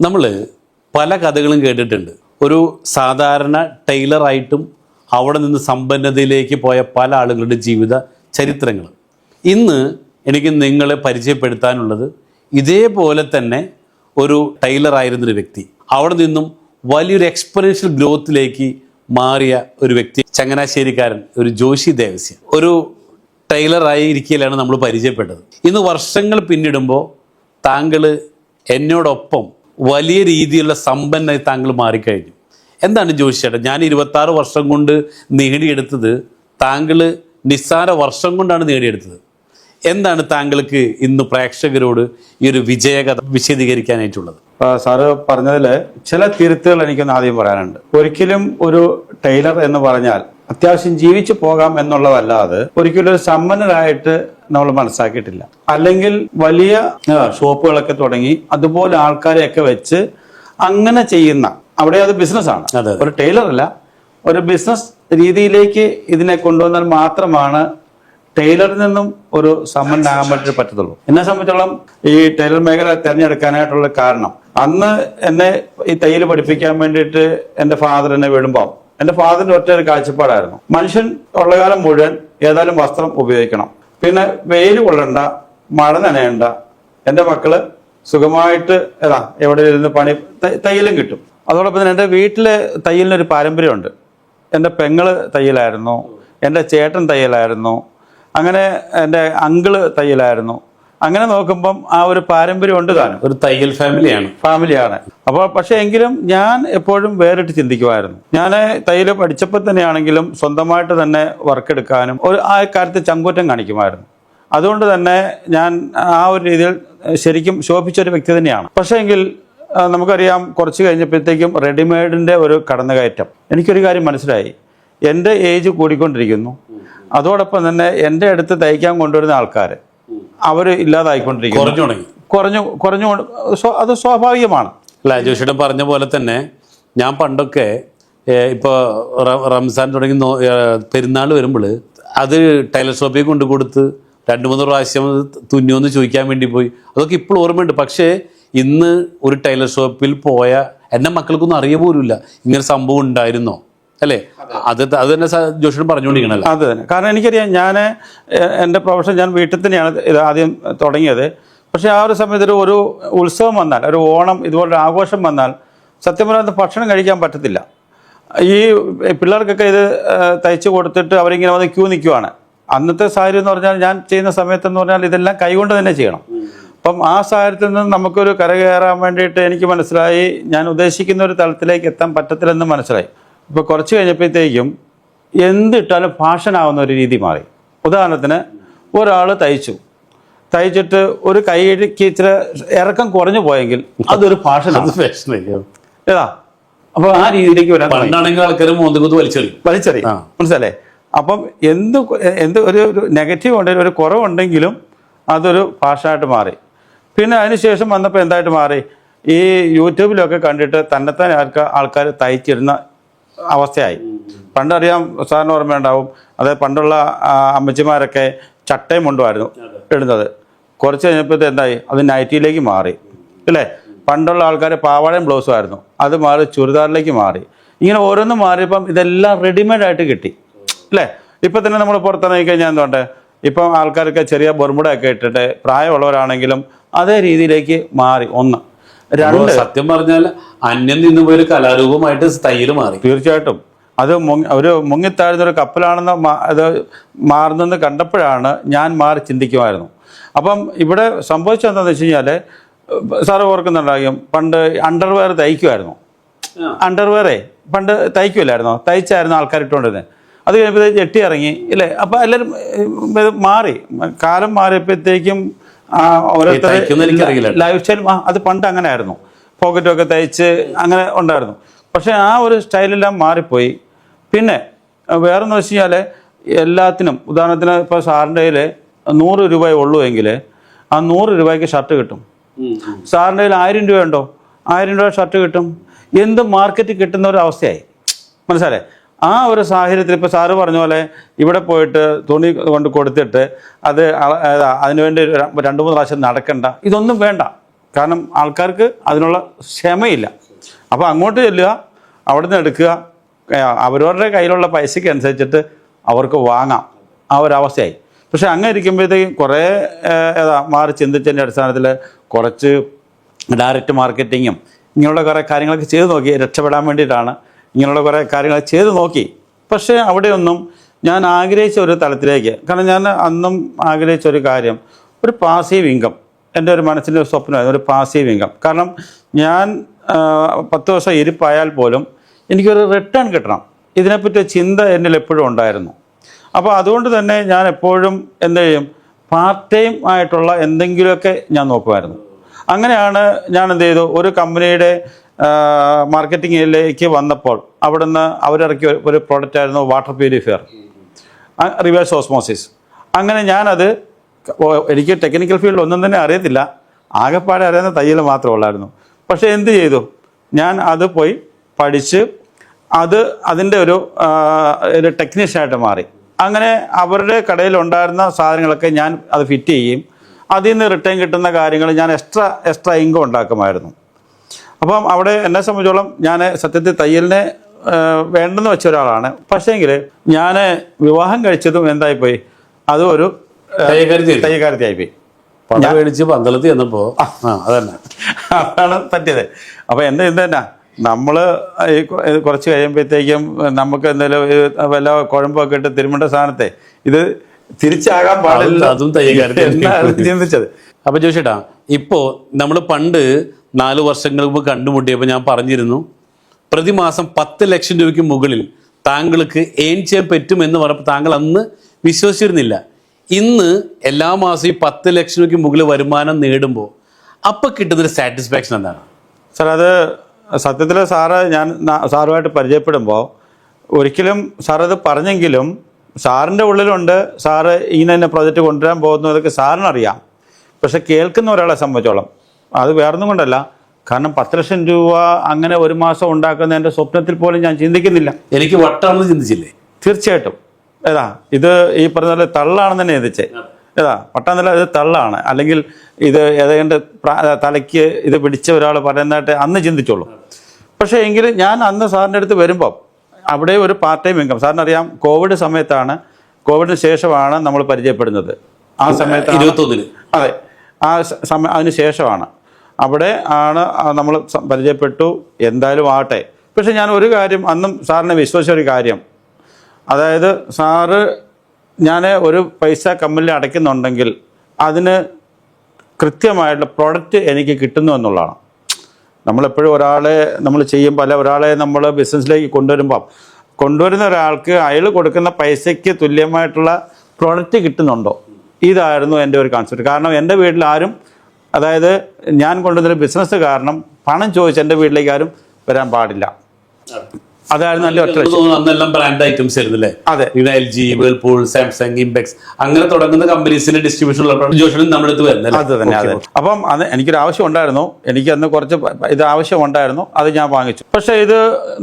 നമ്മൾ പല കഥകളും കേട്ടിട്ടുണ്ട്. ഒരു സാധാരണ ടൈലറായിട്ടും അവിടെ നിന്ന് സമ്പന്നതയിലേക്ക് പോയ പല ആളുകളുടെ ജീവിത ചരിത്രങ്ങൾ. ഇന്ന് എനിക്ക് നിങ്ങളെ പരിചയപ്പെടുത്താനുള്ളത് ഇതേപോലെ തന്നെ ഒരു ടൈലറായിരുന്നൊരു വ്യക്തി, അവിടെ നിന്നും വലിയൊരു എക്സ്പൊണൻഷ്യൽ ഗ്രോത്തിലേക്ക് മാറിയ ഒരു വ്യക്തി, ചങ്ങനാശ്ശേരിക്കാരൻ ഒരു ജോഷി ദേവസ്യ. ഒരു ടൈലറായി ഇരിക്കലാണ് നമ്മൾ പരിചയപ്പെട്ടത്. ഇന്ന് വർഷങ്ങൾ പിന്നിടുമ്പോൾ താങ്കൾ എന്നോടൊപ്പം വലിയ രീതിയിലുള്ള സമ്പന്നായി താങ്കൾ മാറിക്കഴിഞ്ഞു. എന്താണ് ജോഷി ചേട്ടാ, ഞാൻ 26 വർഷം കൊണ്ട് നേടിയെടുത്തത് താങ്കൾ നിസ്സാര വർഷം കൊണ്ടാണ് നേടിയെടുത്തത്. എന്താണ് താങ്കൾക്ക് ഇന്ന് പ്രേക്ഷകരോട് ഈ ഒരു വിജയകഥ വിശദീകരിക്കാനായിട്ടുള്ളത്? സാറ് പറഞ്ഞതിൽ ചില തിരുത്തുകൾ എനിക്കൊന്ന് ആദ്യം പറയാനുണ്ട്. ഒരിക്കലും ഒരു ടൈലർ എന്ന് പറഞ്ഞാൽ അത്യാവശ്യം ജീവിച്ചു പോകാം എന്നുള്ളതല്ലാതെ ഒരിക്കലും ഒരു സമ്പന്നരായിട്ട് നമ്മൾ മനസ്സിലാക്കിയിട്ടില്ല. അല്ലെങ്കിൽ വലിയ ഷോപ്പുകളൊക്കെ തുടങ്ങി അതുപോലെ ആൾക്കാരെയൊക്കെ വെച്ച് അങ്ങനെ ചെയ്യുന്ന, അവിടെ അത് ബിസിനസ്സാണ്, ഒരു ടൈലർ അല്ല, ഒരു ബിസിനസ് രീതിയിലേക്ക് ഇതിനെ കൊണ്ടുവന്നാൽ മാത്രമാണ് ടൈലറിൽ നിന്നും ഒരു സമ്പന്നനാകാൻ വേണ്ടി പറ്റത്തുള്ളൂ. എന്നെ സംബന്ധിച്ചോളം ഈ ടൈലർ മേഖല തിരഞ്ഞെടുക്കാനായിട്ടുള്ള കാരണം, അന്ന് എന്നെ ഈ തയ്യൽ പഠിപ്പിക്കാൻ വേണ്ടിയിട്ട് എൻ്റെ ഫാദർ എന്നെ വിടുമ്പോൾ എൻ്റെ ഫാദറിന്റെ ഒറ്റ ഒരു കാഴ്ചപ്പാടായിരുന്നു, മനുഷ്യൻ ഉള്ള കാലം മുഴുവൻ ഏതായാലും വസ്ത്രം ഉപയോഗിക്കണം, പിന്നെ വെയിൽ കൊള്ളണ്ട, മഴ നനയണ്ട, എൻ്റെ മക്കള് സുഖമായിട്ട് എവിടെ ഇരുന്ന് പണി തയ്യലും കിട്ടും. അതോടൊപ്പം തന്നെ എൻ്റെ വീട്ടിലെ തയ്യലിനൊരു പാരമ്പര്യമുണ്ട്. എൻ്റെ പെങ്ങള് തയ്യലായിരുന്നു, എൻ്റെ ചേട്ടൻ തയ്യലായിരുന്നു, അങ്ങനെ എൻ്റെ അങ്കിള് തയ്യലായിരുന്നു. അങ്ങനെ നോക്കുമ്പം ആ ഒരു പാരമ്പര്യം ഉണ്ട് താനും, ഒരു തയ്യൽ ഫാമിലിയാണ്. അപ്പോൾ പക്ഷെ എങ്കിലും ഞാൻ എപ്പോഴും വേറിട്ട് ചിന്തിക്കുമായിരുന്നു. ഞാൻ തയ്യൽ പഠിച്ചപ്പോൾ തന്നെയാണെങ്കിലും സ്വന്തമായിട്ട് തന്നെ വർക്ക് എടുക്കാനും ആ കാര്യത്തിൽ ചങ്കൂറ്റം കാണിക്കുമായിരുന്നു. അതുകൊണ്ട് തന്നെ ഞാൻ ആ ഒരു രീതിയിൽ ശരിക്കും ശോഭിച്ചൊരു വ്യക്തി തന്നെയാണ്. പക്ഷേ എങ്കിൽ നമുക്കറിയാം, കുറച്ച് കഴിഞ്ഞപ്പോഴത്തേക്കും റെഡിമെയ്ഡിൻ്റെ ഒരു കടന്നുകയറ്റം. എനിക്കൊരു കാര്യം മനസ്സിലായി, എൻ്റെ ഏജ് കൂടിക്കൊണ്ടിരിക്കുന്നു, അതോടൊപ്പം തന്നെ എൻ്റെ അടുത്ത് തയ്ക്കാൻ കൊണ്ടുവരുന്ന ആൾക്കാർ അവർ ഇല്ലാതായിക്കൊണ്ടിരിക്കുന്നു, കുറഞ്ഞു. അത് സ്വാഭാവികമാണ്. അല്ല, ജോഷിയുടെ പറഞ്ഞ പോലെ തന്നെ ഞാൻ പണ്ടൊക്കെ ഇപ്പോൾ റംസാൻ തുടങ്ങി പെരുന്നാൾ വരുമ്പോൾ അത് ടൈലർ ഷോപ്പിൽ കൊണ്ടു കൊടുത്ത് 2-3 പ്രാവശ്യം തുന്നുമെന്ന് ചോദിക്കാൻ വേണ്ടി പോയി. അതൊക്കെ ഇപ്പോൾ ഓർമ്മയുണ്ട്. പക്ഷേ ഇന്ന് ഒരു ടൈലർ ഷോപ്പിൽ പോയ എൻ്റെ മക്കൾക്കൊന്നും അറിയ പോലുമില്ല ഇങ്ങനെ സംഭവം ഉണ്ടായിരുന്നോ, അല്ലേ? അത് തന്നെ ജോഷിയോട് പറഞ്ഞുകൊണ്ടിരിക്കണല്ലോ. അത് തന്നെ. കാരണം എനിക്കറിയാം, ഞാൻ എൻ്റെ പ്രൊഫഷൻ ഞാൻ വീട്ടിൽ തന്നെയാണ് ഇത് ആദ്യം തുടങ്ങിയത്. പക്ഷേ ആ ഒരു സമയത്ത് ഒരു ഉത്സവം വന്നാൽ, ഒരു ഓണം ഇതുപോലൊരു ആഘോഷം വന്നാൽ സത്യം പറഞ്ഞാൽ ഭക്ഷണം കഴിക്കാൻ പറ്റത്തില്ല. ഈ പിള്ളേർക്കൊക്കെ ഇത് തയ്ച്ചു കൊടുത്തിട്ട് അവരിങ്ങനെ വന്ന് ക്യൂ നിൽക്കുവാണ്. അന്നത്തെ സാഹചര്യം എന്ന് പറഞ്ഞാൽ, ഞാൻ ചെയ്യുന്ന സമയത്തെന്ന് പറഞ്ഞാൽ ഇതെല്ലാം കൈകൊണ്ട് തന്നെ ചെയ്യണം. അപ്പം ആ സാഹചര്യത്തിൽ നിന്ന് നമുക്കൊരു കരകയറാൻ വേണ്ടിയിട്ട് എനിക്ക് മനസ്സിലായി, ഞാൻ ഉദ്ദേശിക്കുന്ന ഒരു തലത്തിലേക്ക് എത്താൻ പറ്റത്തില്ലെന്ന് മനസ്സിലായി. ഇപ്പോൾ കുറച്ച് കഴിഞ്ഞപ്പോഴത്തേക്കും എന്തിട്ടാലും ഫാഷനാവുന്ന ഒരു രീതി മാറി. ഉദാഹരണത്തിന്, ഒരാൾ തയ്ച്ചിട്ട് ഒരു കൈക്ക് ഇച്ചിരി ഇറക്കം കുറഞ്ഞു പോയെങ്കിൽ അതൊരു ഫാഷനാണ്, ഏതാ. അപ്പോൾ ആ രീതിയിലേക്ക് വരാൻ വലിച്ചെറിയും, മനസ്സിലല്ലേ? അപ്പം എന്ത് ഒരു നെഗറ്റീവ് ഉണ്ടെങ്കിലും, ഒരു കുറവുണ്ടെങ്കിലും അതൊരു ഫാഷനായിട്ട് മാറി. പിന്നെ അതിനുശേഷം വന്നപ്പോൾ എന്തായിട്ട് മാറി, ഈ യൂട്യൂബിലൊക്കെ കണ്ടിട്ട് തന്നെത്താൻ ആൾക്കാർ തയ്ച്ചിരുന്ന അവസ്ഥയായി. പണ്ടറിയാം, സാറിന് ഓർമ്മയുണ്ടാവും, അതായത് പണ്ടുള്ള അമ്മച്ചിമാരൊക്കെ ചട്ടയും മുണ്ടുമായിരുന്നു ഇടുന്നത്. കുറച്ച് കഴിഞ്ഞപ്പോഴത്തെ എന്തായി, അത് നൈറ്റിയിലേക്ക് മാറി, അല്ലേ? പണ്ടുള്ള ആൾക്കാർ പാവാടയും ബ്ലൗസും ആയിരുന്നു, അത് മാറി ചുരിദാറിലേക്ക് മാറി. ഇങ്ങനെ ഓരോന്നും മാറിയപ്പം ഇതെല്ലാം റെഡിമെയ്ഡായിട്ട് കിട്ടി, അല്ലേ? ഇപ്പം തന്നെ നമ്മൾ പുറത്തിറങ്ങി കഴിഞ്ഞാൽ എന്തുകൊണ്ട്, ഇപ്പം ആൾക്കാർക്ക് ചെറിയ ബർമുടയൊക്കെ ഇട്ടിട്ട് പ്രായമുള്ളവരാണെങ്കിലും അതേ രീതിയിലേക്ക് മാറി. ഒന്ന്. രണ്ട്, സത്യം പറഞ്ഞാൽ അന്യം നിന്ന് പോയൊരു കലാരൂപമായിട്ട് തയ്യൽ മാറി. തീർച്ചയായിട്ടും അത് ഒരു മുങ്ങിത്താഴ്ന്നൊരു കപ്പലാണെന്ന് അത് മാറുന്നെന്ന് കണ്ടപ്പോഴാണ് ഞാൻ മാറി ചിന്തിക്കുമായിരുന്നു. അപ്പം ഇവിടെ സംഭവിച്ചതെന്താണെന്ന് വെച്ച് കഴിഞ്ഞാൽ, സാറ് ഓർക്കുന്നുണ്ടാകും, പണ്ട് അണ്ടർവെയർ തയ്ക്കുമായിരുന്നു. അണ്ടർവെയറേ പണ്ട് തയ്ക്കുമല്ലായിരുന്നോ? തയ്ച്ചായിരുന്നു ആൾക്കാർ ഇട്ടുകൊണ്ടിരുന്നത്. അത് കഴിയുമ്പോൾ ചെട്ടി ഇറങ്ങി, ഇല്ലേ? അപ്പം എല്ലാവരും മാറി, കാലം മാറിയപ്പോഴത്തേക്കും ഓരോരുത്തർ ലൈഫ് സ്റ്റൈൽ അത് പണ്ട് അങ്ങനെ ആയിരുന്നു. പോക്കറ്റൊക്കെ തയ്ച്ച് അങ്ങനെ ഉണ്ടായിരുന്നു. പക്ഷേ ആ ഒരു സ്റ്റൈലെല്ലാം മാറിപ്പോയി. പിന്നെ വേറെന്ന് വെച്ച് കഴിഞ്ഞാൽ, എല്ലാത്തിനും ഉദാഹരണത്തിന് ഇപ്പോൾ സാറിൻ്റെ കയ്യിൽ 100 രൂപയേ ഉള്ളൂ എങ്കിൽ ആ 100 രൂപയ്ക്ക് ഷർട്ട് കിട്ടും. സാറിൻ്റെ കയ്യിൽ 1000 രൂപയുണ്ടോ, 1000 രൂപ ഷർട്ട് കിട്ടും. എന്ത് മാർക്കറ്റ് കിട്ടുന്ന ഒരു അവസ്ഥയായി, മനസ്സിലായേ? ആ ഒരു സാഹചര്യത്തിൽ ഇപ്പോൾ സാറ് പറഞ്ഞ പോലെ ഇവിടെ പോയിട്ട് തുണി കൊണ്ട് കൊടുത്തിട്ട് അതിനുവേണ്ടി 2-3 പ്രാവശ്യം നടക്കണ്ട, ഇതൊന്നും വേണ്ട. കാരണം ആൾക്കാർക്ക് അതിനുള്ള ക്ഷമയില്ല. അപ്പോൾ അങ്ങോട്ട് ചെല്ലുക, അവിടെ നിന്ന് എടുക്കുക, അവരവരുടെ കയ്യിലുള്ള പൈസയ്ക്ക് അനുസരിച്ചിട്ട് അവർക്ക് വാങ്ങാം, ആ ഒരവസ്ഥയായി. പക്ഷെ അങ്ങനെ ഇരിക്കുമ്പോഴത്തേക്കും കുറേ മാറി ചിന്തിച്ചതിൻ്റെ അടിസ്ഥാനത്തിൽ കുറച്ച് ഡയറക്റ്റ് മാർക്കറ്റിങ്ങും ഇങ്ങനെയുള്ള കുറേ കാര്യങ്ങളൊക്കെ ചെയ്ത് നോക്കി. രക്ഷപ്പെടാൻ വേണ്ടിയിട്ടാണ് ഇങ്ങനെയുള്ള കുറേ കാര്യങ്ങൾ ചെയ്ത് നോക്കി. പക്ഷേ അവിടെയൊന്നും ഞാൻ ആഗ്രഹിച്ച ഒരു തലത്തിലേക്ക്, കാരണം ഞാൻ അന്നും ആഗ്രഹിച്ച ഒരു കാര്യം, ഒരു പാസീവ് ഇൻകം, എൻ്റെ ഒരു മനസ്സിൻ്റെ ഒരു സ്വപ്നമായിരുന്നു, ഒരു പാസീവ് ഇൻകം. കാരണം ഞാൻ 10 വർഷം ഇരിപ്പായാൽ പോലും എനിക്കൊരു റിട്ടേൺ കിട്ടണം, ഇതിനെപ്പറ്റി ചിന്ത എന്നിൽ എപ്പോഴും ഉണ്ടായിരുന്നു. അപ്പോൾ അതുകൊണ്ട് തന്നെ ഞാൻ എപ്പോഴും എന്ത് ചെയ്യും, പാർട്ട് ടൈം ആയിട്ടുള്ള എന്തെങ്കിലുമൊക്കെ ഞാൻ നോക്കുമായിരുന്നു. അങ്ങനെയാണ് ഞാൻ എന്ത് ചെയ്തു, ഒരു കമ്പനിയുടെ മാർക്കറ്റിങ്ങിലേക്ക് വന്നപ്പോൾ അവിടുന്ന് അവരിറക്കിയ ഒരു പ്രോഡക്റ്റ് ആയിരുന്നു വാട്ടർ പ്യൂരിഫയർ, റിവേഴ്സ് ഓസ്മോസിസ്. അങ്ങനെ ഞാനത്, എനിക്ക് ടെക്നിക്കൽ ഫീൽഡ് ഒന്നും തന്നെ അറിയത്തില്ല, ആകെപ്പാടെ അറിയുന്ന തയ്യൽ മാത്രമേ ഉള്ളായിരുന്നു. പക്ഷേ എന്ത് ചെയ്തു, ഞാൻ അത് പോയി പഠിച്ച് അതിൻ്റെ ഒരു ടെക്നീഷ്യനായിട്ട് മാറി. അങ്ങനെ അവരുടെ കടയിലുണ്ടായിരുന്ന സാധനങ്ങളൊക്കെ ഞാൻ അത് ഫിറ്റ് ചെയ്യും, അതിൽ നിന്ന് റിട്ടേൺ കിട്ടുന്ന കാര്യങ്ങൾ ഞാൻ എക്സ്ട്രാ ഇൻകം ഉണ്ടാക്കുമായിരുന്നു. അപ്പം അവിടെ എന്നെ സംബന്ധിച്ചോളം ഞാൻ സത്യത്തിൽ തയ്യലിനെ വേണ്ടെന്ന് വെച്ച ഒരാളാണ്. പക്ഷേങ്കിൽ ഞാൻ വിവാഹം കഴിച്ചതും എന്തായിപ്പോയി, അതും ഒരു തയ്യക്കാരത്തിയായിപ്പോയി. പണം മേടിച്ച് പന്തളത്ത് ചെന്നപ്പോൾ അതന്നെ അതാണ് പറ്റിയത്. അപ്പോൾ എൻ്റെ ഇത് തന്നെ നമ്മൾ ഈ കുറച്ച് കഴിയുമ്പോഴത്തേക്കും നമുക്ക് എന്തെങ്കിലും വല്ല കുഴമ്പൊക്കെ ഇട്ട് തിരുമേണ്ട സാധനത്തെ ഇത് തിരിച്ചാകാൻ പാടില്ല, അതും തയ്യക്കാരത്തി ചിന്തിച്ചത്. അപ്പൊ ചോദിച്ചേട്ടാ, ഇപ്പോ നമ്മൾ പണ്ട് 4 വർഷങ്ങൾക്ക് മുമ്പ് കണ്ടുമുട്ടിയപ്പോൾ ഞാൻ പറഞ്ഞിരുന്നു, പ്രതിമാസം 10 ലക്ഷം രൂപയ്ക്ക് മുകളിൽ താങ്കൾക്ക് ഏൺ ചെയ്യാൻ പറ്റുമെന്ന് പറഞ്ഞപ്പോൾ താങ്കൾ അന്ന് വിശ്വസിച്ചിരുന്നില്ല. ഇന്ന് എല്ലാ മാസവും ഈ 10 ലക്ഷം രൂപയ്ക്ക് മുകളിൽ വരുമാനം നേടുമ്പോൾ അപ്പം കിട്ടുന്നൊരു സാറ്റിസ്ഫാക്ഷൻ എന്താണ് സാർ? അത് സത്യത്തിൽ സാറ്, ഞാൻ സാറുമായിട്ട് പരിചയപ്പെടുമ്പോൾ ഒരിക്കലും സാറത് പറഞ്ഞെങ്കിലും സാറിൻ്റെ ഉള്ളിലുണ്ട്, സാറ് ഇങ്ങനെ പ്രോജക്റ്റ് കൊണ്ടുവരാൻ പോകുന്നതൊക്കെ സാറിനറിയാം. പക്ഷെ കേൾക്കുന്ന ഒരാളെ സംബന്ധിച്ചോളം അത് വേറൊന്നും കൊണ്ടല്ല, കാരണം 10 ലക്ഷം രൂപ അങ്ങനെ ഒരു മാസം ഉണ്ടാക്കുന്ന എൻ്റെ സ്വപ്നത്തിൽ പോലും ഞാൻ ചിന്തിക്കുന്നില്ല. എനിക്ക് വട്ടാണെന്ന് ചിന്തിച്ചില്ലേ? തീർച്ചയായിട്ടും. ഇത് ഈ പറഞ്ഞ പോലെ തള്ളാണെന്ന് തന്നെ ചിന്തിച്ചേ. വട്ടാന്നല്ല, ഇത് തള്ളാണ്, അല്ലെങ്കിൽ ഇത് ഏതാണ്ട് തലയ്ക്ക് ഇത് പിടിച്ച ഒരാൾ പറയുന്നതായിട്ട് അന്ന് ചിന്തിച്ചോളൂ. പക്ഷേ എങ്കിലും ഞാൻ അന്ന് സാറിൻ്റെ അടുത്ത് വരുമ്പം അവിടെ ഒരു പാർട്ട് ടൈം ഇൻകം, സാറിനറിയാം കോവിഡ് സമയത്താണ്, കോവിഡിന് ശേഷമാണ് നമ്മൾ പരിചയപ്പെടുന്നത്. ആ സമയത്ത് 21 അതെ, ആ അതിന് ശേഷമാണ് അവിടെ ആണ് നമ്മൾ പരിചയപ്പെട്ടു. എന്തായാലും ആട്ടെ. പക്ഷെ ഞാൻ ഒരു കാര്യം അന്നും സാറിനെ വിശ്വസിച്ച ഒരു കാര്യം, അതായത് സാറ് ഞാൻ ഒരു പൈസ കമ്പനിയിൽ അടയ്ക്കുന്നുണ്ടെങ്കിൽ അതിന് കൃത്യമായിട്ടുള്ള പ്രൊഡക്റ്റ് എനിക്ക് കിട്ടുന്നു എന്നുള്ളതാണ്. നമ്മളെപ്പോഴും ഒരാളെ നമ്മൾ ചെയ്യുമ്പോൾ, അല്ല ഒരാളെ നമ്മൾ ബിസിനസ്സിലേക്ക് കൊണ്ടുവരുന്ന ഒരാൾക്ക് അയാൾ കൊടുക്കുന്ന പൈസയ്ക്ക് തുല്യമായിട്ടുള്ള പ്രോഡക്റ്റ് കിട്ടുന്നുണ്ടോ, ഇതായിരുന്നു എൻ്റെ ഒരു കോൺസെപ്റ്റ്. കാരണം എൻ്റെ വീട്ടിൽ ആരും, അതായത് ഞാൻ കൊണ്ടുവന്നൊരു ബിസിനസ് കാരണം പണം ചോദിച്ച് എൻ്റെ വീട്ടിലേക്ക് ആരും വരാൻ പാടില്ല. അതായിരുന്നു നല്ല ഒറ്റ അന്നെല്ലാം ബ്രാൻഡ് ഐറ്റംസ് ആയിരുന്നു അല്ലേ? അതെ, LG, വേൾപൂൾ, സാംസങ്, ഇംപെക്സ് അങ്ങനെ തുടങ്ങുന്ന കമ്പനീസിന്റെ ഡിസ്ട്രിബ്യൂഷൻ നമ്മുടെ അടുത്ത് വരുന്നത്. അത് തന്നെ. അതെ. അപ്പം അത് എനിക്കൊരു ആവശ്യം ഉണ്ടായിരുന്നു, എനിക്ക് അന്ന് കുറച്ച് ഇത് ആവശ്യം ഉണ്ടായിരുന്നു, അത് ഞാൻ വാങ്ങിച്ചു. പക്ഷേ ഇത്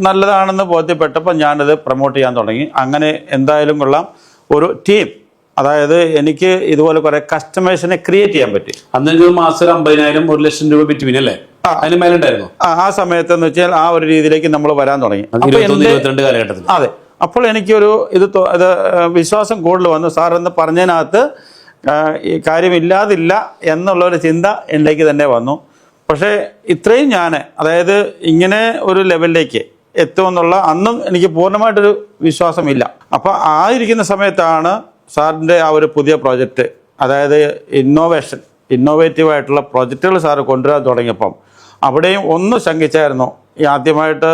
നല്ലതാണെന്ന് ബോധ്യപ്പെട്ടപ്പോൾ ഞാനത് പ്രൊമോട്ട് ചെയ്യാൻ തുടങ്ങി. അങ്ങനെ എന്തായാലും കൊള്ളാം, ഒരു ടീം, അതായത് എനിക്ക് ഇതുപോലെ കുറെ കസ്റ്റമേഴ്സിനെ ക്രിയേറ്റ് ചെയ്യാൻ പറ്റി. അന്ന് മാസം 50,000 1 ലക്ഷം രൂപ ബിറ്റ്വീൻ അല്ലേ? അതിന് മേലുണ്ടായിരുന്നു ആ സമയത്ത് എന്ന് വെച്ചാൽ ആ ഒരു രീതിയിലേക്ക് നമ്മൾ വരാൻ തുടങ്ങി. 22 കാലഘട്ടത്തിൽ. അതെ. അപ്പോൾ എനിക്കൊരു ഇത് വിശ്വാസം കൂടുതൽ വന്നു. സാർ എന്ന് പറഞ്ഞതിനകത്ത് ഈ കാര്യമില്ലാതില്ല എന്നുള്ളൊരു ചിന്ത എന്നിലേക്ക് തന്നെ വന്നു. പക്ഷേ ഇത്രയും ഞാൻ, അതായത് ഇങ്ങനെ ഒരു ലെവലിലേക്ക് എത്തുമെന്നുള്ള അന്നും എനിക്ക് പൂർണ്ണമായിട്ടൊരു വിശ്വാസമില്ല. അപ്പോൾ ആ ഇരിക്കുന്ന സമയത്താണ് സാറിൻ്റെ ആ ഒരു പുതിയ പ്രോജക്റ്റ്, അതായത് ഇന്നോവേറ്റീവായിട്ടുള്ള പ്രോജക്റ്റുകൾ സാറ് കൊണ്ടുവരാൻ തുടങ്ങിയപ്പം അവിടെയും ഒന്ന് ശങ്കിച്ചായിരുന്നു. ഈ ആദ്യമായിട്ട്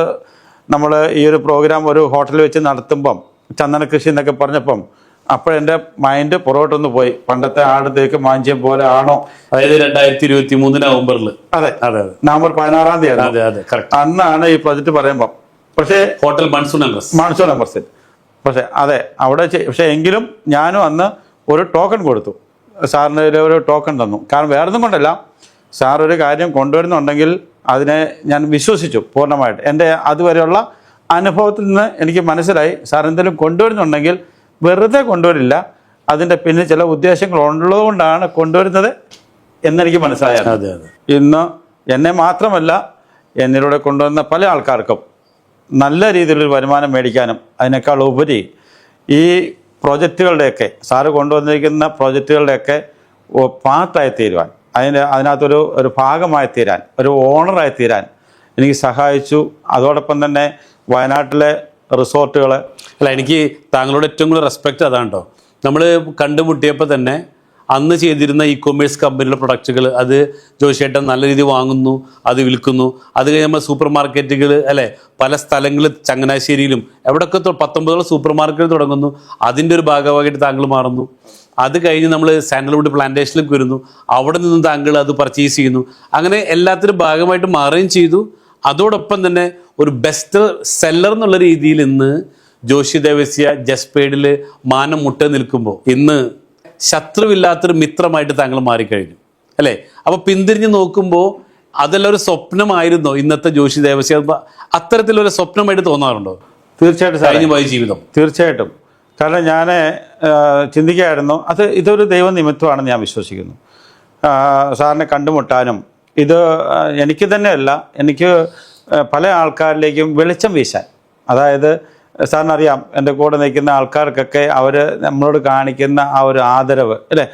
നമ്മൾ ഈ ഒരു പ്രോഗ്രാം ഒരു ഹോട്ടലിൽ വെച്ച് നടത്തുമ്പം ചന്ദന കൃഷി എന്നൊക്കെ പറഞ്ഞപ്പം അപ്പോഴെൻ്റെ മൈൻഡ് പുറകോട്ടൊന്ന് പോയി. പണ്ടത്തെ ആടത്തേക്ക് മാഞ്ചിയം പോലെ ആണോ, അതായത് 2023 നവംബറിൽ. അതെ, നവംബർ 16-ാം തീയതി അന്നാണ് ഈ പ്രോജക്റ്റ് പറയുമ്പം. പക്ഷേ ഹോട്ടൽ മൺസൂൺ എംബസി. പക്ഷേ അതെ, അവിടെ പക്ഷേ എങ്കിലും ഞാനും അന്ന് ഒരു ടോക്കൺ കൊടുത്തു, സാറിന് ഒരു ടോക്കൺ തന്നു. കാരണം വേറൊന്നും കൊണ്ടല്ല, സാർ ഒരു കാര്യം കൊണ്ടുവരുന്നുണ്ടെങ്കിൽ അതിനെ ഞാൻ വിശ്വസിച്ചു പൂർണ്ണമായിട്ട്. എൻ്റെ അതുവരെയുള്ള അനുഭവത്തിൽ നിന്ന് എനിക്ക് മനസ്സിലായി, സാർ എന്തെങ്കിലും കൊണ്ടുവരുന്നുണ്ടെങ്കിൽ വെറുതെ കൊണ്ടുവരില്ല, അതിൻ്റെ പിന്നെ ചില ഉദ്ദേശങ്ങൾ ഉള്ളതുകൊണ്ടാണ് കൊണ്ടുവരുന്നത് എന്നെനിക്ക് മനസ്സിലായത്. അതെ അതെ. ഇന്ന് എന്നെ മാത്രമല്ല എന്നിലൂടെ കൊണ്ടുവന്ന പല ആൾക്കാർക്കും നല്ല രീതിയിലൊരു വരുമാനം മേടിക്കാനും അതിനേക്കാൾ ഉപരി ഈ പ്രോജക്റ്റുകളുടെയൊക്കെ സാറ് കൊണ്ടുവന്നിരിക്കുന്ന പ്രോജക്റ്റുകളുടെയൊക്കെ പാർട്ടായി തീരുവാൻ, അതിനകത്തൊരു ഭാഗമായി തീരാൻ, ഒരു ഓണറായി തീരാൻ എനിക്ക് സഹായിച്ചു. അതോടൊപ്പം തന്നെ വയനാട്ടിലെ റിസോർട്ടുകൾ, അല്ല, എനിക്ക് താങ്കളോട് ഏറ്റവും കൂടുതൽ റെസ്പെക്റ്റ് അതാണ് കേട്ടോ. നമ്മൾ കണ്ടുമുട്ടിയപ്പോൾ തന്നെ അന്ന് ചെയ്തിരുന്ന ഇ കൊമേഴ്സ് കമ്പനിയുടെ പ്രൊഡക്റ്റുകൾ അത് ജോഷിയേട്ടൻ നല്ല രീതിയിൽ വാങ്ങുന്നു, അത് വിൽക്കുന്നു. അത് കഴിഞ്ഞ് നമ്മൾ സൂപ്പർ മാർക്കറ്റുകൾ അല്ലേ, പല സ്ഥലങ്ങളിൽ ചങ്ങനാശ്ശേരിയിലും എവിടെയൊക്കെ 19 സൂപ്പർ മാർക്കറ്റ് തുടങ്ങുന്നു. അതിൻ്റെ ഒരു ഭാഗമായിട്ട് താങ്കൾ മാറുന്നു. അത് കഴിഞ്ഞ് നമ്മൾ സാൻഡൽവുഡ് പ്ലാന്റേഷനിലേക്ക് വരുന്നു. അവിടെ നിന്നും താങ്കൾ അത് പർച്ചേസ് ചെയ്യുന്നു. അങ്ങനെ എല്ലാത്തിനും ഭാഗമായിട്ട് മാറുകയും ചെയ്തു. അതോടൊപ്പം തന്നെ ഒരു ബെസ്റ്റ് സെല്ലർ എന്നുള്ള രീതിയിൽ ഇന്ന് ജോഷി ദേവസ്യ ജസ്പേഡിൽ മാനം മുട്ട നിൽക്കുമ്പോൾ ഇന്ന് ശത്രുവില്ലാത്തൊരു മിത്രമായിട്ട് താങ്കൾ മാറിക്കഴിഞ്ഞു അല്ലേ. അപ്പോൾ പിന്തിരിഞ്ഞ് നോക്കുമ്പോൾ അതെല്ലാം ഒരു സ്വപ്നമായിരുന്നോ ഇന്നത്തെ ജോഷി ദേവസ്യ? അത്തരത്തിലൊരു സ്വപ്നമായിട്ട് തോന്നാറുണ്ടോ? തീർച്ചയായിട്ടും കഴിഞ്ഞു പോയ ജീവിതം. തീർച്ചയായിട്ടും. കാരണം ഞാൻ ചിന്തിക്കുകയായിരുന്നു, ഇതൊരു ദൈവനിമിത്തമാണെന്ന് ഞാൻ വിശ്വസിക്കുന്നു. സാറിനെ കണ്ടുമുട്ടാനും ഇത് എനിക്ക് തന്നെയല്ല, എനിക്ക് പല ആൾക്കാരിലേക്കും വെളിച്ചം വീശാൻ, അതായത് സാറിനറിയാം എൻ്റെ കൂടെ നിൽക്കുന്ന ആൾക്കാർക്കൊക്കെ അവർ നമ്മളോട് കാണിക്കുന്ന ആ ഒരു ആദരവ് അല്ലേ,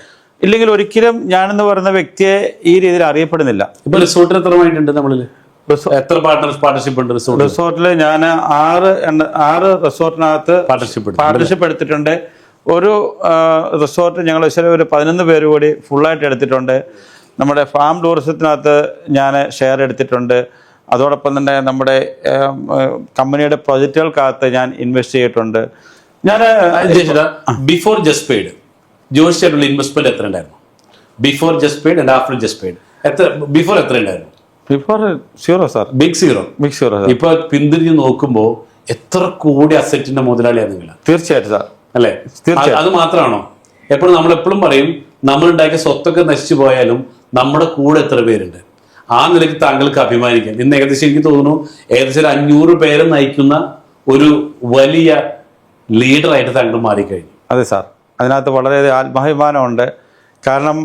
ഇല്ലെങ്കിൽ ഒരിക്കലും ഞാനെന്ന് പറയുന്ന വ്യക്തിയെ ഈ രീതിയിൽ അറിയപ്പെടുന്നില്ല. ഇപ്പൊ റിസോർട്ടിൽ എത്രമായിട്ടുണ്ട് നമ്മളിൽ? എത്ര പാർട്ണർഷിപ്പ് ഉണ്ട് റിസോർട്ടിൽ? ഞാൻ 6 റിസോർട്ടിനകത്ത് പാർട്ണർഷിപ്പ് എടുത്തിട്ടുണ്ട്. ഒരു റിസോർട്ട് ഞങ്ങൾ ഒരു 11 പേര് കൂടി ഫുള്ളായിട്ട് എടുത്തിട്ടുണ്ട്. നമ്മുടെ ഫാം ടൂറിസത്തിനകത്ത് ഞാൻ ഷെയർ എടുത്തിട്ടുണ്ട്. അതോടൊപ്പം തന്നെ നമ്മുടെ കമ്പനിയുടെ പ്രൊജക്റ്റുകൾക്കകത്ത് ഞാൻ ഇൻവെസ്റ്റ് ചെയ്തിട്ടുണ്ട്. ഞാൻ ബിഫോർ ജസ്പേഡ് ജോഷിയായിട്ടുള്ള ഇൻവെസ്റ്റ്മെന്റ് എത്ര ഉണ്ടായിരുന്നു? ബിഫോർ ജസ്പേഡ് ആൻഡ് ആഫ്റ്റർ ജസ്പേഡ് ബിഫോർ എത്ര ഉണ്ടായിരുന്നു? Before zero sir. Big zero. ഇപ്പൊ പിന്തിരിഞ്ഞ് നോക്കുമ്പോ എത്ര കോടി അസറ്റിന്റെ മുതലാളിയാണ് നിങ്ങൾ? തീർച്ചയായിട്ടും സാർ. അല്ലേ? അത് മാത്രമാണോ? എപ്പോഴും നമ്മളെപ്പോഴും പറയും നമ്മളുണ്ടാക്കിയ സ്വത്തൊക്കെ നശിച്ചു പോയാലും നമ്മുടെ കൂടെ എത്ര പേരുണ്ട്. ആ നിലയ്ക്ക് താങ്കൾക്ക് അഭിമാനിക്കാം. ഇന്ന് ഏകദേശം എനിക്ക് തോന്നുന്നു ഏകദേശം 500 പേരെ നയിക്കുന്ന ഒരു വലിയ ലീഡറായിട്ട് താങ്കൾ മാറിക്കഴിഞ്ഞു. അതെ സാർ, അതിനകത്ത് വളരെയധികം ആത്മാഭിമാനമുണ്ട്. കാരണം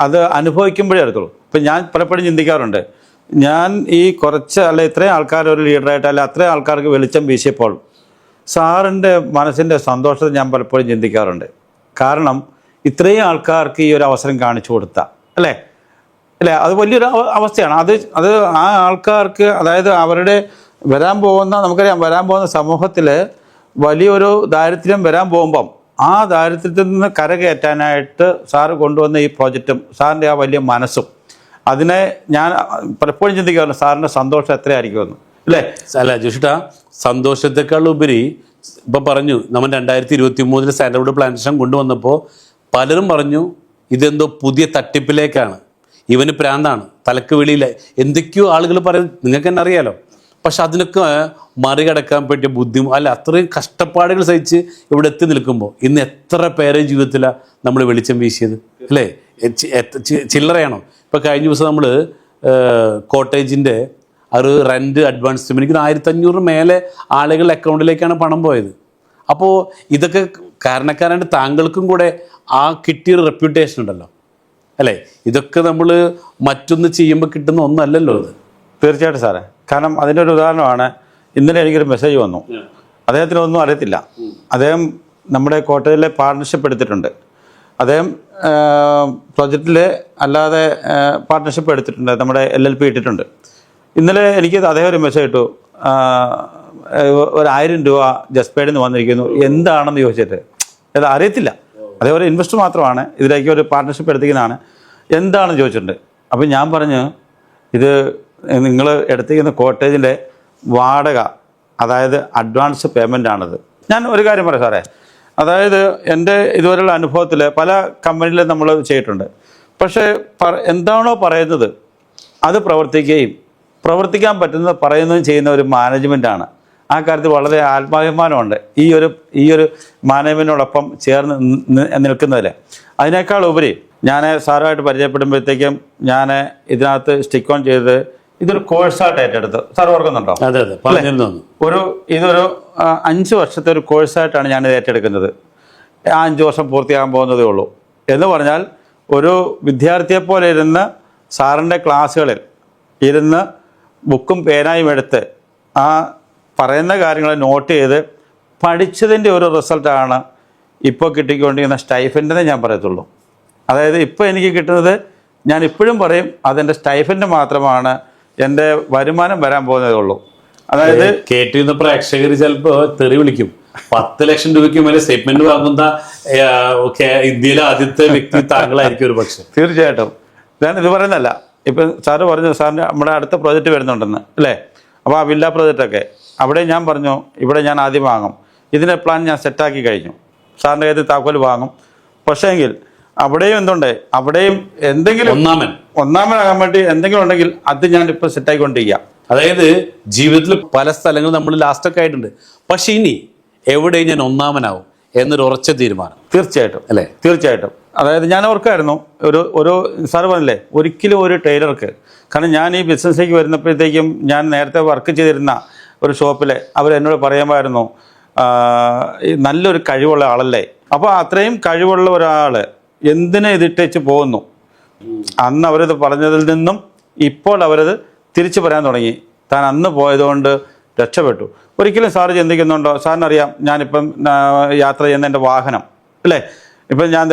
അത് അനുഭവിക്കുമ്പോഴേ എടുത്തുള്ളൂ. ഇപ്പം ഞാൻ പലപ്പോഴും ചിന്തിക്കാറുണ്ട്, ഞാൻ ഈ ഇത്രയും ആൾക്കാർ ഒരു ലീഡറായിട്ട് അത്രയും ആൾക്കാർക്ക് വെളിച്ചം വീശിയപ്പോൾ സാറിൻ്റെ മനസ്സിൻ്റെ സന്തോഷത്തെ ഞാൻ പലപ്പോഴും ചിന്തിക്കാറുണ്ട്. കാരണം ഇത്രയും ആൾക്കാർക്ക് ഈ ഒരു അവസരം കാണിച്ചു കൊടുത്ത അല്ലേ, അത് വലിയൊരു അവസ്ഥയാണ്. അത് ആ ആൾക്കാർക്ക്, അതായത് അവരുടെ നമുക്കറിയാം വരാൻ പോകുന്ന സമൂഹത്തിൽ വലിയൊരു ദാരിദ്ര്യം വരാൻ പോകുമ്പം ആ ദാരിദ്ര്യത്തിൽ നിന്ന് കരകയറ്റാനായിട്ട് സാറ് കൊണ്ടുവന്ന ഈ പ്രോജക്റ്റും സാറിൻ്റെ ആ വലിയ മനസ്സും, അതിനെ ഞാൻ പലപ്പോഴും ചിന്തിക്കാറുണ്ട് സാറിൻ്റെ സന്തോഷം എത്രയായിരിക്കുമെന്ന് അല്ലേ. അല്ല ജോഷിട്ടാ, സന്തോഷത്തെക്കാൾ ഉപരി ഇപ്പം പറഞ്ഞു നമ്മൾ 2023 സാൻഡൽവുഡ് പ്ലാന്റേഷൻ കൊണ്ടുവന്നപ്പോൾ പലരും പറഞ്ഞു ഇതെന്തോ പുതിയ തട്ടിപ്പിലേക്കാണ്, ഇവന് പ്രാന്താണ്, തലക്ക് വെളിയില്ല, എന്തൊക്കെയോ ആളുകൾ പറയും, നിങ്ങൾക്ക് തന്നെ അറിയാലോ. പക്ഷെ അതിനൊക്കെ മറികടക്കാൻ പറ്റിയ അത്രയും കഷ്ടപ്പാടുകൾ സഹിച്ച് ഇവിടെ എത്തി നിൽക്കുമ്പോൾ ഇന്ന് എത്ര പേരെ ജീവിതത്തിലാണ് നമ്മൾ വെളിച്ചം വീശിയത് അല്ലേ? ചില്ലറയാണോ? ഇപ്പോൾ കഴിഞ്ഞ ദിവസം നമ്മൾ കോട്ടേജിൻ്റെ ഒരു റെൻറ്റ് അഡ്വാൻസ് എനിക്ക് 1500 മേലെ ആളുകളുടെ അക്കൗണ്ടിലേക്കാണ് പണം പോയത്. അപ്പോൾ ഇതൊക്കെ കാരണക്കാരായിട്ട് താങ്കൾക്കും കൂടെ ആ കിട്ടിയൊരു റെപ്യൂട്ടേഷൻ ഉണ്ടല്ലോ അല്ലേ. ഇതൊക്കെ നമ്മൾ മറ്റൊന്ന് ചെയ്യുമ്പോൾ കിട്ടുന്ന ഒന്നല്ലല്ലോ ഇത്. തീർച്ചയായിട്ടും സാറേ. കാരണം അതിൻ്റെ ഒരു ഉദാഹരണമാണ്, ഇന്നലെ എനിക്കൊരു മെസ്സേജ് വന്നു. അദ്ദേഹത്തിനൊന്നും അറിയത്തില്ല. അദ്ദേഹം നമ്മുടെ കോട്ടയിലെ പാർട്ണർഷിപ്പ് എടുത്തിട്ടുണ്ട്. അദ്ദേഹം പ്രൊജക്റ്റിൽ അല്ലാതെ പാർട്ണർഷിപ്പ് എടുത്തിട്ടുണ്ട്, നമ്മുടെ LLP ഇട്ടിട്ടുണ്ട്. ഇന്നലെ എനിക്ക് അദ്ദേഹം ഒരു മെസ്സേജ് ഇട്ടു, 1000 രൂപ ജസ്പേഡിൽ നിന്ന് വന്നിരിക്കുന്നു, എന്താണെന്ന് ചോദിച്ചിട്ട്. അത് അറിയത്തില്ല, അതേ ഒരു ഇൻവെസ്റ്റർ മാത്രമാണ്, ഇതിലേക്ക് ഒരു പാർട്ണർഷിപ്പ് എടുത്തിരിക്കുന്നതാണ്, എന്താണെന്ന് ചോദിച്ചിട്ടുണ്ട്. അപ്പം ഞാൻ പറഞ്ഞു, ഇത് നിങ്ങൾ എടുത്തിരിക്കുന്ന കോട്ടേജിൻ്റെ വാടക, അതായത് അഡ്വാൻസ് പേയ്മെൻ്റ് ആണത്. ഞാൻ ഒരു കാര്യം പറയാം സാറേ, അതായത് എൻ്റെ ഇതുവരെയുള്ള അനുഭവത്തിൽ പല കമ്പനിയിലും നമ്മൾ ചെയ്തിട്ടുണ്ട്. പക്ഷേ എന്താണോ പറയുന്നത് അത് പ്രവർത്തിക്കാൻ പറ്റുന്നത് പറയുന്നതും ചെയ്യുന്ന ഒരു മാനേജ്മെൻറ്റാണ്. ആ കാര്യത്തിൽ വളരെ ആത്മാഭിമാനമുണ്ട് ഈ ഒരു മാനേജ്മെൻറ്റിനോടൊപ്പം ചേർന്ന് നിൽക്കുന്നതിൽ. അതിനേക്കാൾ ഉപരി ഞാൻ സാറുമായിട്ട് പരിചയപ്പെടുമ്പോഴത്തേക്കും ഞാൻ ഇതിനകത്ത് സ്റ്റിക്ക് ഓൺ ചെയ്ത് ഇതൊരു കോഴ്സായിട്ട് ഏറ്റെടുത്ത്. സാർ ഓർക്കുന്നുണ്ടോ? ഇതൊരു 5 വർഷത്തെ ഒരു കോഴ്സായിട്ടാണ് ഞാനിത് ഏറ്റെടുക്കുന്നത്. 5 വർഷം പൂർത്തിയാകാൻ പോകുന്നതേ ഉള്ളൂ. എന്ന് പറഞ്ഞാൽ ഒരു വിദ്യാർത്ഥിയെ പോലെ ഇരുന്ന് സാറിൻ്റെ ക്ലാസ്സുകളിൽ ഇരുന്ന് ബുക്കും പേനായും എടുത്ത് ആ പറയുന്ന കാര്യങ്ങൾ നോട്ട് ചെയ്ത് പഠിച്ചതിൻ്റെ ഒരു റിസൾട്ടാണ് ഇപ്പോൾ കിട്ടിക്കൊണ്ടിരിക്കുന്ന സ്റ്റൈഫൻഡെന്നേ ഞാൻ പറയത്തുള്ളൂ. അതായത് ഇപ്പോൾ എനിക്ക് കിട്ടുന്നത്, ഞാൻ ഇപ്പോഴും പറയും, അതെൻ്റെ സ്റ്റൈഫൻഡ് മാത്രമാണ്, എൻ്റെ വരുമാനം വരാൻ പോകുന്നതേ ഉള്ളൂ. അതായത് കേട്ടിരുന്ന പ്രേക്ഷകർ ചിലപ്പോൾ തെറി വിളിക്കും. 10 ലക്ഷം രൂപയ്ക്ക് മേലെ സ്റ്റേറ്റ്മെന്റ് വാങ്ങുന്ന ഇന്ത്യയിലെ ആദ്യത്തെ വ്യക്തി താങ്കളായിരിക്കും ഒരു പക്ഷെ. തീർച്ചയായിട്ടും. ഞാൻ ഇത് പറയുന്നതല്ല, ഇപ്പം സാറ് പറഞ്ഞു സാറിൻ്റെ നമ്മുടെ അടുത്ത പ്രോജക്റ്റ് വരുന്നുണ്ടെന്ന് അല്ലേ. അപ്പോൾ ആ വില്ല പ്രോജക്റ്റൊക്കെ അവിടെ ഞാൻ പറഞ്ഞു, ഇവിടെ ഞാൻ ആദ്യം വാങ്ങും, ഇതിൻ്റെ പ്ലാൻ ഞാൻ സെറ്റാക്കി കഴിഞ്ഞു, സാറിൻ്റെ കയ്യിൽ താക്കോൽ വാങ്ങും. പക്ഷേങ്കിൽ അവിടെയും എന്തുണ്ട്, അവിടെയും എന്തെങ്കിലും ഒന്നാമനാകാൻ വേണ്ടി എന്തെങ്കിലും ഉണ്ടെങ്കിൽ അത് ഞാൻ ഇപ്പോൾ സെറ്റായിക്കൊണ്ടിരിക്കുക. അതായത് ജീവിതത്തിൽ പല സ്ഥലങ്ങളും നമ്മൾ ലാസ്റ്റൊക്കെ ആയിട്ടുണ്ട്. പക്ഷെ ഇനി എവിടെയും ഞാൻ ഒന്നാമനാവും എന്നൊരു ഉറച്ച തീരുമാനം. തീർച്ചയായിട്ടും അല്ലേ? തീർച്ചയായിട്ടും. അതായത് ഞാൻ ഓർക്കായിരുന്നു, ഒരു സാറ് പറഞ്ഞില്ലേ, ഒരിക്കലും ഒരു ടൈലർക്ക്, കാരണം ഞാൻ ഈ ബിസിനസ്സിലേക്ക് വരുന്നപ്പോഴത്തേക്കും ഞാൻ നേരത്തെ വർക്ക് ചെയ്തിരുന്ന ഒരു ഷോപ്പിൽ അവരെന്നോട് പറയുമായിരുന്നു, നല്ലൊരു കഴിവുള്ള ആളല്ലേ. അപ്പോൾ അത്രയും കഴിവുള്ള ഒരാൾ എന്തിനെ ഇതിട്ടേച്ച് പോകുന്നു. അന്ന് അവരത് പറഞ്ഞതിൽ നിന്നും ഇപ്പോൾ അവരത് തിരിച്ചു പറയാൻ തുടങ്ങി. താൻ അന്ന് പോയതുകൊണ്ട് രക്ഷപ്പെട്ടു. ഒരിക്കലും സാറ് ചിന്തിക്കുന്നുണ്ടോ? സാറിനറിയാം ഞാനിപ്പം യാത്ര ചെയ്യുന്ന എൻ്റെ വാഹനം അല്ലേ. ഇപ്പം ഞാൻ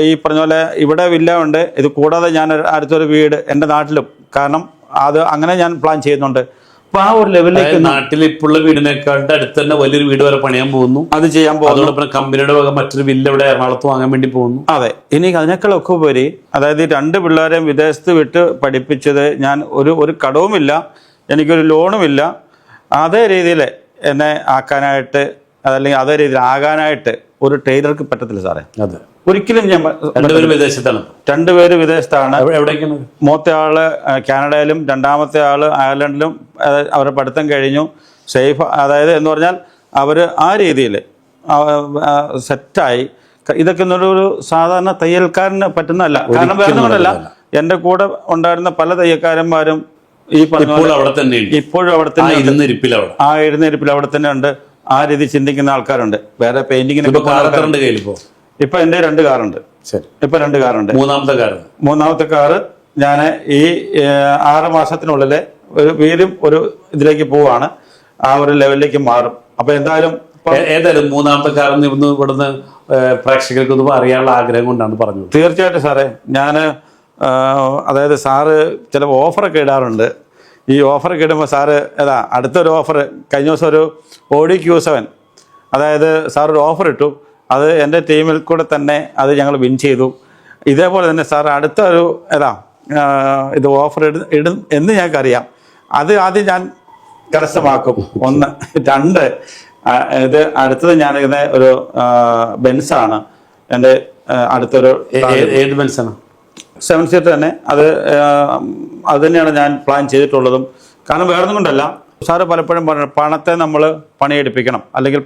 ഈ പറഞ്ഞ പോലെ ഇവിടെ വില്ല ഉണ്ട്, ഇത് കൂടാതെ ഞാൻ അടുത്തൊരു വീട് എൻ്റെ നാട്ടിലും, കാരണം അത് അങ്ങനെ ഞാൻ പ്ലാൻ ചെയ്യുന്നുണ്ട്. അപ്പൊ ആ ഒരു ലെവലിലേക്ക് നാട്ടിൽ ഇപ്പോഴുള്ള വീടിനെക്കാളുടെ അടുത്ത് തന്നെ വലിയൊരു വീട് വരെ പണിയാൻ പോകുന്നു, അത് ചെയ്യാൻ പോകുന്നു. അതോടൊപ്പം കമ്പനിയുടെ വക മറ്റൊരു വില്ല ഇവിടെ എറണാകുളത്ത് വാങ്ങാൻ വേണ്ടി പോകുന്നു. അതെ. ഇനി അതിനേക്കാളൊക്കെ ഉപരി, അതായത് 2 പിള്ളേരെയും വിദേശത്ത് വിട്ട് പഠിപ്പിച്ചത്, ഞാൻ ഒരു കടവുമില്ല, എനിക്കൊരു ലോണുമില്ല, അതേ രീതിയിൽ എന്നെ ആക്കാനായിട്ട്, അതല്ലെങ്കിൽ അതേ രീതിയിൽ ആകാനായിട്ട് ഒരു ടൈലർക്ക് പറ്റത്തില്ല സാറേ. അതെ, ഒരിക്കലും. ഞാൻ 2 പേര് വിദേശത്താണ്. 2 പേര് വിദേശത്താണ്. എവിടേക്കാണ്? മൂത്ത ആള് കാനഡയിലും രണ്ടാമത്തെ ആള് അയർലൻഡിലും അവരുടെ പഠിത്തം കഴിഞ്ഞു. സേഫ്, അതായത് എന്ന് പറഞ്ഞാൽ അവർ ആ രീതിയിൽ സെറ്റായി. ഇതൊക്കെ ഒരു സാധാരണ തയ്യൽക്കാരന് പറ്റുന്നതല്ല. കാരണം വേറെ കൊണ്ടല്ല, എൻ്റെ കൂടെ ഉണ്ടായിരുന്ന പല തയ്യൽക്കാരന്മാരും ഈ പറഞ്ഞ ഇപ്പോഴും അവിടെ തന്നെ ആ ഇരുന്നിരിപ്പിൽ അവിടെ തന്നെ ഉണ്ട്. ആ രീതി ചിന്തിക്കുന്ന ആൾക്കാരുണ്ട്. വേറെ പെയിന്റിങ്ങിന് ഇപ്പൊ എൻ്റെ 2 കാറുണ്ട്. ഇപ്പൊ 2 കാറുണ്ട്. മൂന്നാമത്തെ കാറ് ഞാൻ ഈ 6 മാസത്തിനുള്ളിൽ വീണ്ടും ഒരു ഇതിലേക്ക് പോവാണ്, ആ ഒരു ലെവലിലേക്ക് മാറും. അപ്പൊ ഏതായാലും മൂന്നാമത്തെ കാർ ഇവിടുന്ന് പ്രേക്ഷകർക്കൊന്നും അറിയാനുള്ള ആഗ്രഹം കൊണ്ടാണ് പറഞ്ഞത്. തീർച്ചയായിട്ടും സാറേ. ഞാൻ അതായത് സാറ് ചില ഓഫറൊക്കെ ഇടാറുണ്ട്. ഈ ഓഫറൊക്കെ ഇടുമ്പോൾ സാറ് അടുത്തൊരു ഓഫർ കഴിഞ്ഞ ദിവസം ഒരു Audi Q7, അതായത് സാർ ഒരു ഓഫർ ഇട്ടു. അത് എൻ്റെ ടീമിൽ കൂടെ തന്നെ അത് ഞങ്ങൾ വിൻ ചെയ്തു. ഇതേപോലെ തന്നെ സാർ അടുത്തൊരു ഇത് ഓഫർ ഇടും എന്ന് ഞങ്ങൾക്കറിയാം. അത് ആദ്യം ഞാൻ കരസ്ഥമാക്കും. 1, 2 ഇത് അടുത്തത് ഞാനിങ്ങനെ ഒരു ബെൻസാണ് എൻ്റെ അടുത്തൊരു. ഏത് ബെൻസാണ്? 7 സീറ്റർ തന്നെ. അത് തന്നെയാണ് ഞാൻ പ്ലാൻ ചെയ്തിട്ടുള്ളതും. കാരണം വേറെ ഒന്നും കൊണ്ടല്ല, സാറ് പലപ്പോഴും പറഞ്ഞു പണത്തെ നമ്മൾ പണിയെടുപ്പിക്കണം, അല്ലെങ്കിൽ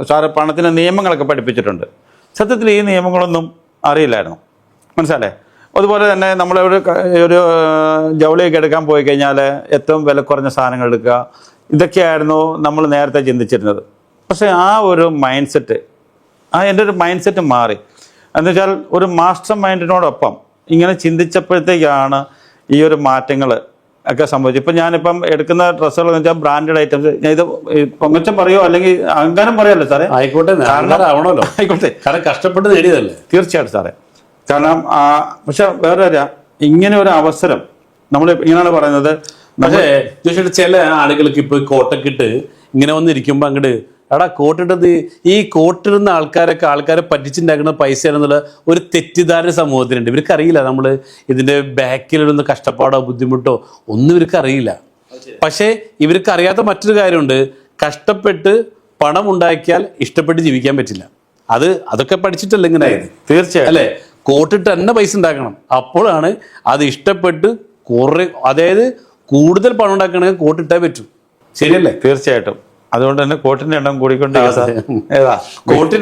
സാറ് പണത്തിൻ്റെ നിയമങ്ങളൊക്കെ പഠിപ്പിച്ചിട്ടുണ്ട്. സത്യത്തിൽ ഈ നിയമങ്ങളൊന്നും അറിയില്ലായിരുന്നു, മനസ്സിലല്ലേ. അതുപോലെ തന്നെ നമ്മളൊരു ജൗളിയൊക്കെ എടുക്കാൻ പോയി കഴിഞ്ഞാൽ ഏറ്റവും വില കുറഞ്ഞ സാധനങ്ങൾ എടുക്കുക, ഇതൊക്കെയായിരുന്നു നമ്മൾ നേരത്തെ ചിന്തിച്ചിരുന്നത്. പക്ഷേ ആ ഒരു മൈൻഡ് സെറ്റ്, എൻ്റെ ഒരു മൈൻഡ് സെറ്റ് മാറി. എന്നുവെച്ചാൽ ഒരു മാസ്റ്റർ മൈൻഡിനോടൊപ്പം ഇങ്ങനെ ചിന്തിച്ചപ്പോഴത്തേക്കാണ് ഈ ഒരു മാറ്റങ്ങൾ ഒക്കെ സംഭവിച്ചു. ഇപ്പം ഞാനിപ്പം എടുക്കുന്ന ഡ്രസ്സുകൾ എന്ന് വെച്ചാൽ ബ്രാൻഡഡ് ഐറ്റംസ്. ഞാൻ ഇത് പൊങ്ങച്ചം പറയോ അല്ലെങ്കിൽ അഹങ്കാരം പറയല്ലോ സാറേ. ആയിക്കോട്ടെ, ആയിക്കോട്ടെ, കാരണം കഷ്ടപ്പെട്ട് നേടിയതല്ലേ. തീർച്ചയായിട്ടും സാറേ. കാരണം പക്ഷെ വേറെ ഇങ്ങനെ ഒരു അവസരം നമ്മൾ ഇങ്ങനെയാണ് പറയുന്നത്. പക്ഷേ ചില ആളുകൾക്ക് ഇപ്പൊ കോട്ടൊക്കെ ഇട്ട് ഇങ്ങനെ വന്നിരിക്കുമ്പോ അങ്ങോട്ട് കോട്ടിട്ടത് ഈ കോട്ടിടുന്ന ആൾക്കാരെ പറ്റിച്ചുണ്ടാക്കുന്ന പൈസയാണെന്നുള്ള ഒരു തെറ്റിദ്ധാരണ സമൂഹത്തിലുണ്ട്. ഇവർക്കറിയില്ല നമ്മൾ ഇതിന്റെ ബാക്കിലിടുന്ന കഷ്ടപ്പാടോ ബുദ്ധിമുട്ടോ ഒന്നും ഇവർക്ക് അറിയില്ല. പക്ഷേ ഇവർക്ക് അറിയാത്ത മറ്റൊരു കാര്യമുണ്ട്, കഷ്ടപ്പെട്ട് പണം ഉണ്ടാക്കിയാൽ ഇഷ്ടപ്പെട്ട് ജീവിക്കാൻ പറ്റില്ല. അതൊക്കെ പഠിച്ചിട്ടല്ല ഇങ്ങനെ ആയത്. തീർച്ചയായും അല്ലെ, കോട്ടിട്ട് തന്നെ പൈസ ഉണ്ടാക്കണം, അപ്പോഴാണ് അത് ഇഷ്ടപ്പെട്ട് അതായത് കൂടുതൽ പണം ഉണ്ടാക്കണമെങ്കിൽ കോട്ടിട്ടേ പറ്റൂ. ശരിയല്ലേ? തീർച്ചയായിട്ടും. അതുകൊണ്ട് തന്നെ കോട്ടിന്റെ എണ്ണം കോട്ടിന്റെ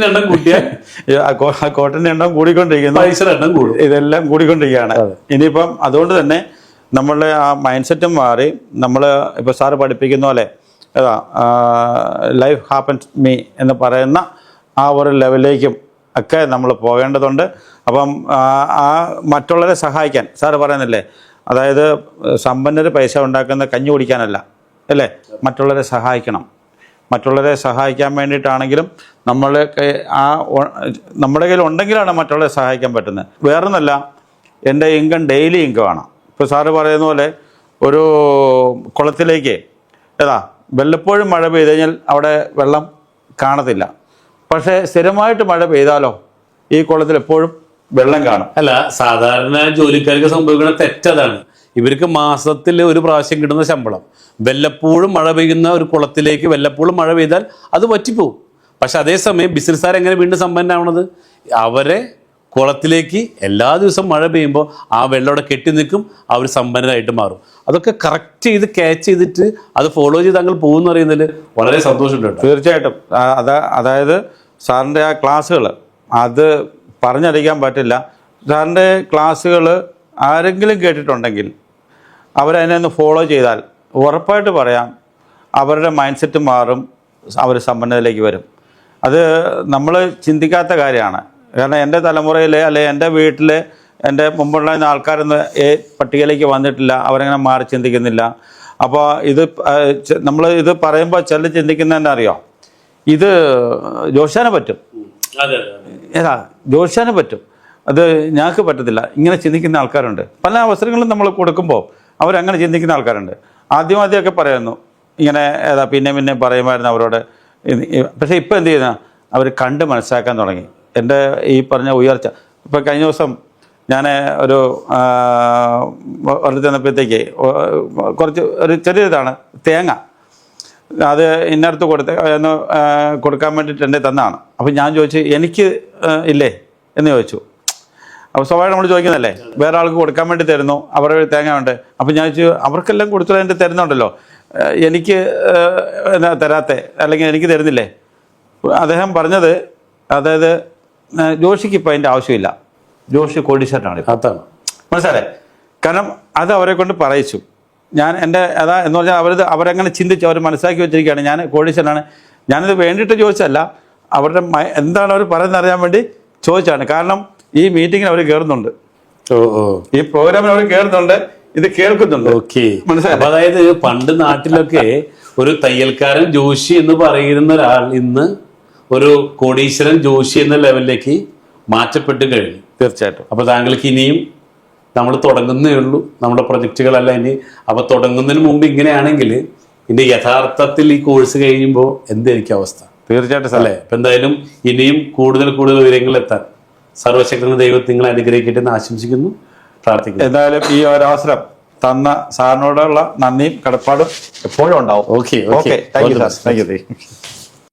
എണ്ണം കൂട്ടിയാൽ കോട്ടിന്റെ എണ്ണം കൂടിക്കൊണ്ടിരിക്കുന്നു, പൈസയുടെ എണ്ണം കൂടും. ഇതെല്ലാം കൂടിക്കൊണ്ടിരിക്കുകയാണ്. ഇനിയിപ്പം അതുകൊണ്ട് തന്നെ നമ്മളുടെ ആ മൈൻഡ് സെറ്റും മാറി. നമ്മൾ ഇപ്പൊ സാറ് പഠിപ്പിക്കുന്ന പോലെ ലൈഫ് ഹാപ്പൻസ് മീ എന്ന് പറയുന്ന ആ ഒരു ലെവലിലേക്കും ഒക്കെ നമ്മൾ പോകേണ്ടതുണ്ട്. അപ്പം ആ മറ്റുള്ളവരെ സഹായിക്കാൻ സാറ് പറയുന്നില്ലേ, അതായത് സമ്പന്നർ പൈസ ഉണ്ടാക്കുന്ന കഞ്ഞി കുടിക്കാനല്ല അല്ലേ, മറ്റുള്ളവരെ സഹായിക്കണം. മറ്റുള്ളവരെ സഹായിക്കാൻ വേണ്ടിയിട്ടാണെങ്കിലും നമ്മുടെ കയ്യിൽ ഉണ്ടെങ്കിലാണ് മറ്റുള്ളവരെ സഹായിക്കാൻ പറ്റുന്നത്. വേറൊന്നല്ല, എൻ്റെ ഇൻകം ഡെയിലി ഇൻകമാണ്. ഇപ്പോൾ സാറ് പറയുന്ന പോലെ ഒരു കുളത്തിലേക്ക് വല്ലപ്പോഴും മഴ പെയ്ത് കഴിഞ്ഞാൽ അവിടെ വെള്ളം കാണത്തില്ല. പക്ഷേ സ്ഥിരമായിട്ട് മഴ പെയ്താലോ ഈ കുളത്തിൽ എപ്പോഴും വെള്ളം കാണും. അല്ല, സാധാരണ ജോലിക്കാർക്ക് സംഭവിക്കുന്ന തെറ്റതാണ്. ഇവർക്ക് മാസത്തിൽ ഒരു പ്രാവശ്യം കിട്ടുന്ന ശമ്പളം വല്ലപ്പോഴും മഴ പെയ്യുന്ന ഒരു കുളത്തിലേക്ക് വല്ലപ്പോഴും മഴ പെയ്താൽ അത് പറ്റിപ്പോവും. പക്ഷെ അതേസമയം ബിസിനസ്സുകാർ എങ്ങനെ വീണ്ടും സമ്പന്നനാവണത്? അവരെ കുളത്തിലേക്ക് എല്ലാ ദിവസവും മഴ പെയ്യുമ്പോൾ ആ വെള്ളം അവിടെ കെട്ടി നിൽക്കും, അവർ സമ്പന്നരായിട്ട് മാറും. അതൊക്കെ കറക്റ്റ് ചെയ്ത് ക്യാച്ച് ചെയ്തിട്ട് അത് ഫോളോ ചെയ്ത് താങ്കൾ പോകുമെന്ന് പറയുന്നതിൽ വളരെ സന്തോഷമുണ്ട്. തീർച്ചയായിട്ടും. അതായത് സാറിൻ്റെ ആ ക്ലാസ്സുകൾ അത് പറഞ്ഞറിയിക്കാൻ പറ്റില്ല. സാറിൻ്റെ ക്ലാസ്സുകൾ ആരെങ്കിലും കേട്ടിട്ടുണ്ടെങ്കിൽ അവരതിനെ ഒന്ന് ഫോളോ ചെയ്താൽ ഉറപ്പായിട്ട് പറയാം അവരുടെ മൈൻഡ് സെറ്റ് മാറും, അവർ സമ്പന്നതയിലേക്ക് വരും. അത് നമ്മൾ ചിന്തിക്കാത്ത കാര്യമാണ്. കാരണം എൻ്റെ തലമുറയിൽ അല്ലെങ്കിൽ എൻ്റെ വീട്ടിൽ എൻ്റെ മുമ്പുള്ള ആൾക്കാരൊന്നും പട്ടികയിലേക്ക് വന്നിട്ടില്ല, അവരങ്ങനെ മാറി ചിന്തിക്കുന്നില്ല. അപ്പോൾ ഇത് നമ്മൾ ഇത് പറയുമ്പോൾ ചില ചിന്തിക്കുന്നതന്നെ അറിയാം, ഇത് ജോഷാന് പറ്റും, ജോഷാന് പറ്റും, അത് ഞങ്ങൾക്ക് പറ്റത്തില്ല. ഇങ്ങനെ ചിന്തിക്കുന്ന ആൾക്കാരുണ്ട്. പല അവസരങ്ങളും നമ്മൾ കൊടുക്കുമ്പോൾ അവരങ്ങനെ ചിന്തിക്കുന്ന ആൾക്കാരുണ്ട്. ആദ്യമൊക്കെ പറയുന്നു ഇങ്ങനെ പിന്നെ പറയുമായിരുന്നു അവരോട്. പക്ഷേ ഇപ്പോൾ എന്ത് ചെയ്യുന്ന അവർ കണ്ട് മനസ്സിലാക്കാൻ തുടങ്ങി. എൻ്റെ ഈ പറഞ്ഞ ഉയർച്ച ഇപ്പോൾ കഴിഞ്ഞ ദിവസം ഞാൻ ഒരു വെറുതെ ചെന്നപ്പോഴത്തേക്ക് കുറച്ച് ഒരു ചെറിയതാണ് തേങ്ങ, അത് ഇന്നടുത്ത് കൊടുക്കാൻ വേണ്ടിയിട്ട് എൻ്റെ തന്നാണ്. അപ്പോൾ ഞാൻ ചോദിച്ചു എനിക്ക് ഇല്ലേ എന്ന് ചോദിച്ചു. അപ്പോൾ സ്വാഭാവികം നമ്മൾ ചോദിക്കുന്നതല്ലേ, വേറെ ആൾക്ക് കൊടുക്കാൻ വേണ്ടി തരുന്നു, അവരുടെ തേങ്ങ ഉണ്ട്. അപ്പോൾ ഞാൻ ചോദിച്ചു അവർക്കെല്ലാം കൊടുത്തിട്ട് എൻ്റെ തരുന്നുണ്ടല്ലോ, എനിക്ക് തരാത്തെ അല്ലെങ്കിൽ എനിക്ക് തരുന്നില്ലേ? അദ്ദേഹം പറഞ്ഞത്, അതായത് ജോഷിക്ക് ഇപ്പം അതിൻ്റെ ആവശ്യമില്ല, ജോഷി കോടീശ്വരനാണ്. അതാണ് മനസ്സിലായേ? കാരണം അത് അവരെ കൊണ്ട് പറയിച്ചു. ഞാൻ എൻ്റെ എന്ന് പറഞ്ഞാൽ അവരങ്ങനെ ചിന്തിച്ച് അവർ മനസ്സിലാക്കി വെച്ചിരിക്കുകയാണ് ഞാൻ കോടീശ്വരനാണ്. ഞാനിത് വേണ്ടിയിട്ട് ചോദിച്ചല്ല, അവരുടെ എന്താണ് അവർ പറയുന്നത് അറിയാൻ വേണ്ടി ചോദിച്ചാണ്. കാരണം ഈ മീറ്റിങ്ങിന് അവർ കയറുന്നുണ്ട്, ഈ പ്രോഗ്രാമിന് അവർ കയറുന്നുണ്ട്, ഇത് കേൾക്കുന്നുണ്ട്. മനസ്സിലായി? അതായത് പണ്ട് നാട്ടിലൊക്കെ ഒരു തയ്യൽക്കാരൻ ജോഷി എന്ന് പറയുന്ന ഒരാൾ ഇന്ന് ഒരു കോടീശ്വരൻ ജോഷി എന്ന ലെവലിലേക്ക് മാറ്റപ്പെട്ട് കഴിഞ്ഞു. തീർച്ചയായിട്ടും. അപ്പൊ താങ്കൾക്ക് ഇനിയും നമ്മൾ തുടങ്ങുന്നേ ഉള്ളൂ, നമ്മുടെ പ്രൊജക്റ്റുകളല്ല ഇനി. അപ്പൊ തുടങ്ങുന്നതിന് മുമ്പ് ഇങ്ങനെയാണെങ്കിൽ ഇനി യഥാർത്ഥത്തിൽ ഈ കോഴ്സ് കഴിയുമ്പോൾ എന്തായിരിക്കും അവസ്ഥ? തീർച്ചയായിട്ടും അല്ലേ? അപ്പൊ എന്തായാലും ഇനിയും കൂടുതൽ ഉയരങ്ങളിൽ എത്താൻ സർവശക്തനായ ദൈവത്തെ നിങ്ങൾ അനുഗ്രഹിക്കട്ടെ എന്ന് ആശംസിക്കുന്നു, പ്രാർത്ഥിക്കുന്നു. എന്തായാലും ഈ ഒരു അവസരം തന്ന സാറിനോടുള്ള നന്ദിയും കടപ്പാടും എപ്പോഴും ഉണ്ടാവും. Okay, thank you sir. Thank you.